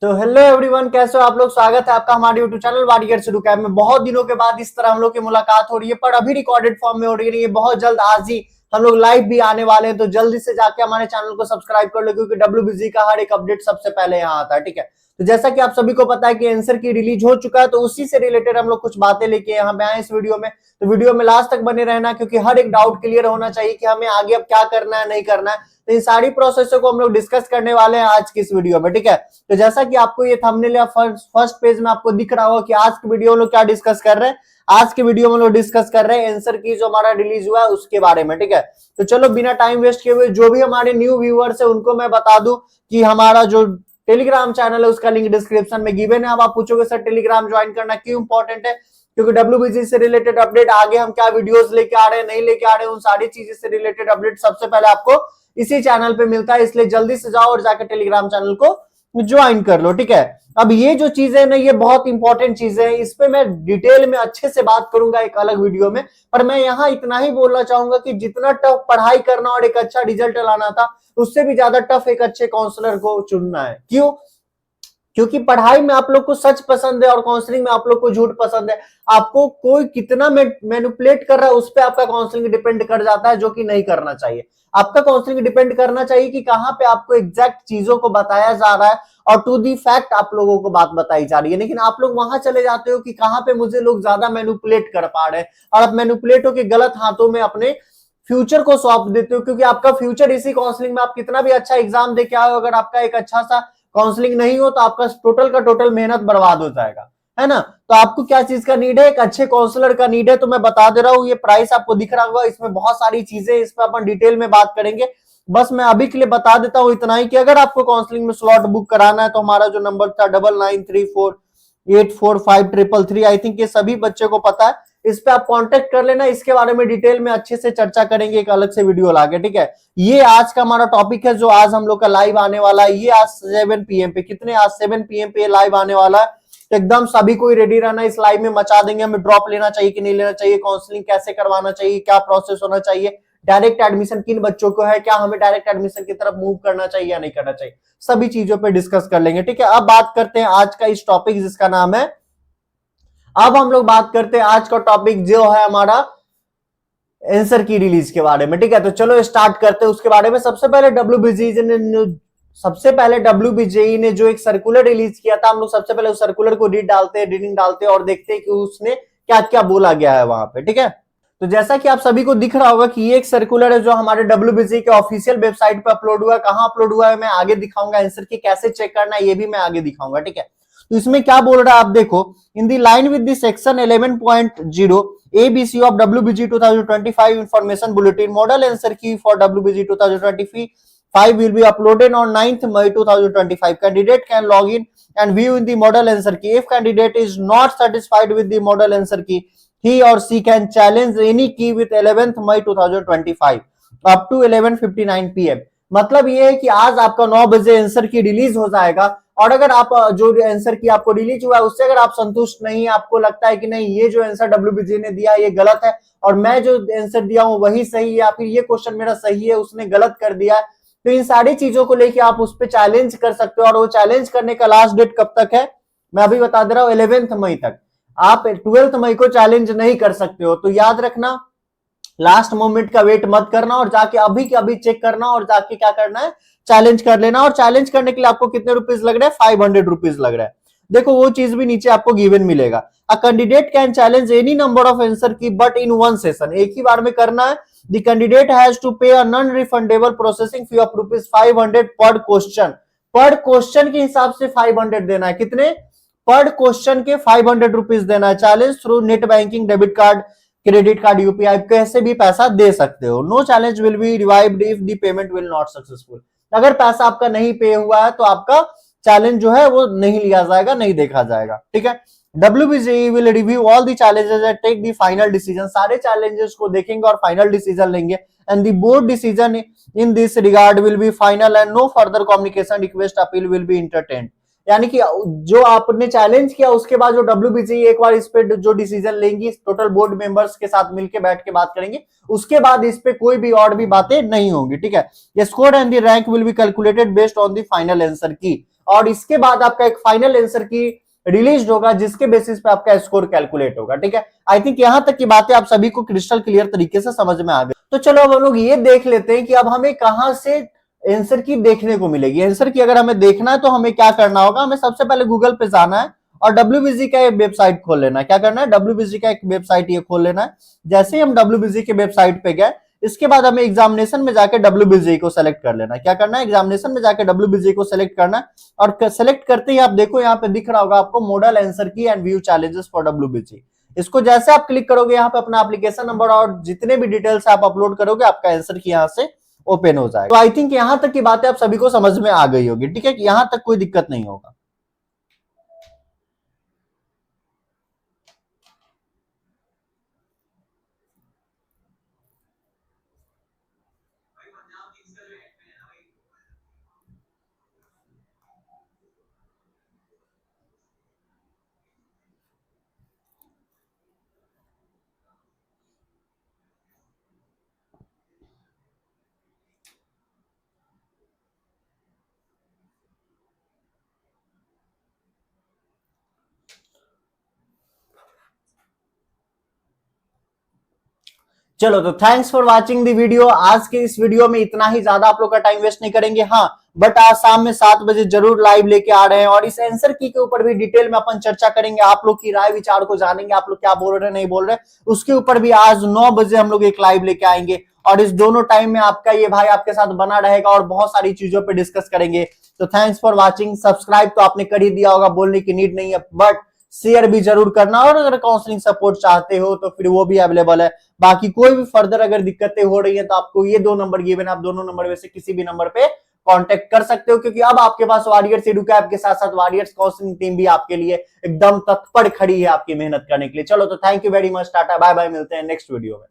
तो hello everyone, कैसे हो आप लोग। स्वागत है आपका हमारे यूट्यूब चैनल वारियर शुरू कैब में। बहुत दिनों के बाद इस तरह हम लोग की मुलाकात हो रही है, पर अभी रिकॉर्डेड फॉर्म में हो रही है। बहुत जल्द आज ही हम लोग लाइव भी आने वाले हैं, तो जल्दी से जाके हमारे चैनल को सब्सक्राइब कर लो, क्योंकि WBG का हर एक अपडेट सबसे पहले यहाँ आता है। ठीक है, तो जैसा कि आप सभी को पता है कि आंसर की रिलीज हो चुका है, तो उसी से रिलेटेड हम लोग कुछ बातें लेके यहाँ पे आए इस वीडियो में। तो वीडियो में लास्ट तक बने रहना, क्योंकि हर एक डाउट क्लियर होना चाहिए कि हमें आगे अब क्या करना है, नहीं करना है। तो इन सारी प्रोसेसों को हम लोग डिस्कस करने वाले हैं आज की इस वीडियो में। ठीक है, तो जैसा कि आपको ये थंबनेल या फर्स्ट पेज में आपको दिख रहा होगा कि आज की वीडियो में लोग क्या डिस्कस कर रहे हैं। आज की वीडियो में लोग डिस्कस कर रहे हैं आंसर की जो हमारा रिलीज हुआ है उसके बारे में। ठीक है, तो चलो बिना टाइम वेस्ट किए हुए जो भी हमारे न्यू व्यूअर्स है उनको मैं बता दूं कि हमारा जो टेलीग्राम चैनल है उसका लिंक डिस्क्रिप्शन में गिवन है। अब आप पूछोगे सर टेलीग्राम ज्वाइन करना क्यों इंपॉर्टेंट है, क्योंकि WBG से रिलेटेड अपडेट, आगे हम क्या वीडियोस लेके आ रहे हैं, नहीं लेके आ रहे हैं, उन सारी चीजें से रिलेटेड अपडेट सबसे पहले आपको इसी चैनल पे मिलता है। इसलिए जल्दी से जाओ और जाकर टेलीग्राम चैनल को ज्वाइन कर लो। ठीक है, अब ये जो चीजें ना ये बहुत इंपॉर्टेंट चीजें हैं, इस पे मैं डिटेल में अच्छे से बात करूंगा एक अलग वीडियो में। पर मैं यहाँ इतना ही बोलना चाहूंगा कि जितना टफ पढ़ाई करना और एक अच्छा रिजल्ट लाना था, उससे भी ज्यादा टफ एक अच्छे काउंसलर को चुनना है। क्यों? क्योंकि पढ़ाई में आप लोग को सच पसंद है और काउंसलिंग में आप लोग को झूठ पसंद है। आपको कोई कितना मैनिपुलेट कर रहा है उस पर आपका काउंसलिंग डिपेंड कर जाता है, जो कि नहीं करना चाहिए। आपका काउंसलिंग डिपेंड करना चाहिए कि कहां पे आपको एग्जैक्ट चीजों को बताया जा रहा है और टू दी फैक्ट आप लोगों को बात बताई जा रही है। लेकिन आप लोग वहां चले जाते हो कि कहां पे मुझे लोग ज्यादा मैनिपुलेट कर पा रहे हैं, और आप मैनिपुलेट होकर गलत हाथों में अपने फ्यूचर को सौंप देते हो। क्योंकि आपका फ्यूचर इसी काउंसलिंग में, आप कितना भी अच्छा एग्जाम दे के आओ, अगर आपका एक अच्छा सा काउंसलिंग नहीं हो तो आपका टोटल का टोटल मेहनत बर्बाद हो जाएगा, है ना। तो आपको क्या चीज का नीड है, एक अच्छे काउंसलर का नीड है। तो मैं बता दे रहा हूँ, ये प्राइस आपको दिख रहा होगा, इसमें बहुत सारी चीजें, इस पर अपन डिटेल में बात करेंगे। बस मैं अभी के लिए बता देता हूं इतना ही कि अगर आपको काउंसलिंग में स्लॉट बुक कराना है तो हमारा जो नंबर था 9934845333, आई थिंक ये सभी बच्चे को पता है। इस पे आप कांटेक्ट कर लेना, इसके बारे में डिटेल में अच्छे से चर्चा करेंगे एक अलग से वीडियो लाके। ठीक है, ये आज का हमारा टॉपिक है जो आज हम लोग का लाइव आने वाला है। ये आज 7 PM पे, कितने आज 7 PM पे लाइव आने वाला है। तो एकदम सभी को रेडी रहना, इस लाइव में मचा देंगे। हमें ड्रॉप लेना चाहिए कि नहीं लेना चाहिए, काउंसलिंग कैसे करवाना चाहिए, क्या प्रोसेस होना चाहिए, डायरेक्ट एडमिशन किन बच्चों को है, क्या हमें डायरेक्ट एडमिशन की तरफ मूव करना चाहिए या नहीं करना चाहिए, सभी चीजों पे डिस्कस कर लेंगे। ठीक है, अब बात करते हैं आज का इस टॉपिक जिसका नाम है, अब हम लोग बात करते हैं आज का टॉपिक जो है हमारा आंसर की रिलीज के बारे में। ठीक है, तो चलो स्टार्ट करते हैं उसके बारे में। सबसे पहले WBGE ने जो एक सर्कुलर रिलीज किया था, हम लोग सबसे पहले उस सर्कुलर को रीडिंग डालते हैं और देखते हैं कि उसने क्या क्या बोला गया है वहां पे। ठीक है, तो जैसा कि आप सभी को दिख रहा होगा कि ये एक सर्कुलर है जो हमारे WBGE के ऑफिशियल वेबसाइट पे अपलोड हुआ है। कहां अपलोड हुआ है मैं आगे दिखाऊंगा, आंसर की कैसे चेक करना है ये भी मैं आगे दिखाऊंगा। ठीक है, तो इसमें क्या बोल रहा है आप देखो, in the line with the section 11.0 ABC of WBG 2025 information bulletin, model answer key for WBG 2025 will be uploaded on 9th May 2025. Candidate can log in and view in the model answer key. If candidate is not satisfied with the model answer key, he or she can challenge any key with 11th May 2025 up to 11:59 PM. मतलब ये है कि आज आपका 9 बजे answer की release हो जाएगा, और अगर आप जो आंसर की आपको रिलीज हुआ है उससे अगर आप संतुष्ट नहीं, आपको लगता है कि नहीं ये जो आंसर WBG ने दिया ये गलत है और मैं जो आंसर दिया हूं वही सही है, या फिर ये क्वेश्चन मेरा सही है उसने गलत कर दिया है, तो इन सारी चीजों को लेके आप उस पर चैलेंज कर सकते हो। और वो चैलेंज करने का लास्ट डेट कब तक है मैं अभी बता दे रहा हूं, 11th मई तक। आप 12th मई को चैलेंज नहीं कर सकते हो। तो याद रखना, लास्ट मोमेंट का वेट मत करना और जाके अभी के अभी चेक करना और जाके क्या करना है, चैलेंज कर लेना। और चैलेंज करने के लिए आपको कितने रुपीज लग रहे हैं, 500 रुपीज लग रहा है। देखो वो चीज भी नीचे आपको गिवन मिलेगा। A candidate can challenge any number of answer की बट इन वन सेशन, एक ही बार में करना है। द कैंडिडेट हैज टू पे a non refundable processing fee of ₹500 पर क्वेश्चन। पर क्वेश्चन के हिसाब से 500 देना है। कितने? पर क्वेश्चन के 500 रुपीज देना है। Challenge through net banking, debit card, credit card, UPI, कैसे भी पैसा दे सकते हो। No challenge will be revived if the payment will not successful. अगर पैसा आपका नहीं पे हुआ है तो आपका चैलेंज जो है वो नहीं लिया जाएगा, नहीं देखा जाएगा। ठीक है, WBGE will review all the challenges and take the final decision. सारे चैलेंजेस को देखेंगे और फाइनल डिसीजन लेंगे। And the board decision in this regard will be final and no further communication request appeal will be entertained. यानी कि जो आपने challenge किया उसके बाद जो WBGE एक बार इस पे जो डिसीजन लेंगी, टोटल बोर्ड मेंबर्स के साथ मिलकर बैठ के बात करेंगे, उसके बाद इस पे कोई भी और भी बातें नहीं होंगी। ठीक है, score and the rank will be calculated based on the final answer की। और इसके बाद आपका एक फाइनल आंसर की रिलीज होगा जिसके बेसिस पे आपका स्कोर कैलकुलेट होगा। ठीक है, आई थिंक यहां तक की बातें आप सभी को क्रिस्टल क्लियर तरीके से समझ में आ गई। तो चलो अब हम लोग ये देख लेते हैं कि अब हमें कहां से आंसर की देखने को मिलेगी। आंसर की अगर हमें देखना है तो हमें क्या करना होगा, हमें सबसे पहले गूगल पे जाना है और WBG का एक वेबसाइट खोल लेना है। क्या करना है, WBG का एक वेबसाइट ये खोल लेना है। जैसे ही हम WBG के वेबसाइट पे गए, इसके बाद हमें एग्जामिनेशन में जाकर WBG को सेलेक्ट कर लेना है। क्या करना है, एग्जामिनेशन में जाकर WBG को सेलेक्ट करना है और सेलेक्ट करते ही आप देखो यहाँ पे दिख रहा होगा आपको मॉडल आंसर की and view challenges for WBG। इसको जैसे आप क्लिक करोगे यहाँ पे अपना एप्लीकेशन नंबर और जितने भी डिटेल्स आप अपलोड करोगे आपका आंसर की यहाँ से ओपन हो जाएगा। तो आई थिंक यहां तक की बातें आप सभी को समझ में आ गई होगी। ठीक है, यहां तक कोई दिक्कत नहीं होगा। चलो तो thanks for watching the video. आज के इस वीडियो में इतना ही, ज्यादा आप लोग का टाइम वेस्ट नहीं करेंगे। हाँ, बट आज शाम में 7 बजे जरूर लाइव लेके आ रहे हैं और इस आंसर की के ऊपर भी डिटेल में अपन चर्चा करेंगे। आप लोग की राय विचार को जानेंगे, आप लोग क्या बोल रहे हैं नहीं बोल रहे, उसके ऊपर भी आज 9 बजे हम लोग एक लाइव लेके आएंगे और इस दोनों टाइम में आपका ये भाई आपके साथ बना रहेगा और बहुत सारी चीजों पर डिस्कस करेंगे। तो थैंक्स फॉर वॉचिंग। सब्सक्राइब तो आपने कर ही दिया होगा, बोलने की नीड नहीं है, बट शेयर भी जरूर करना और अगर काउंसलिंग सपोर्ट चाहते हो तो फिर वो भी अवेलेबल है। बाकी कोई भी फर्दर अगर दिक्कतें हो रही है तो आपको ये 2 नंबर गिवन है, आप दोनों नंबर में से किसी भी नंबर पे कांटेक्ट कर सकते हो, क्योंकि अब आपके पास वॉरियर्स एडुकैप के साथ साथ वॉरियर्स काउंसलिंग टीम भी आपके लिए एकदम तत्पर खड़ी है आपकी मेहनत करने के लिए। चलो तो thank you very much, tata bye bye, मिलते हैं नेक्स्ट वीडियो में।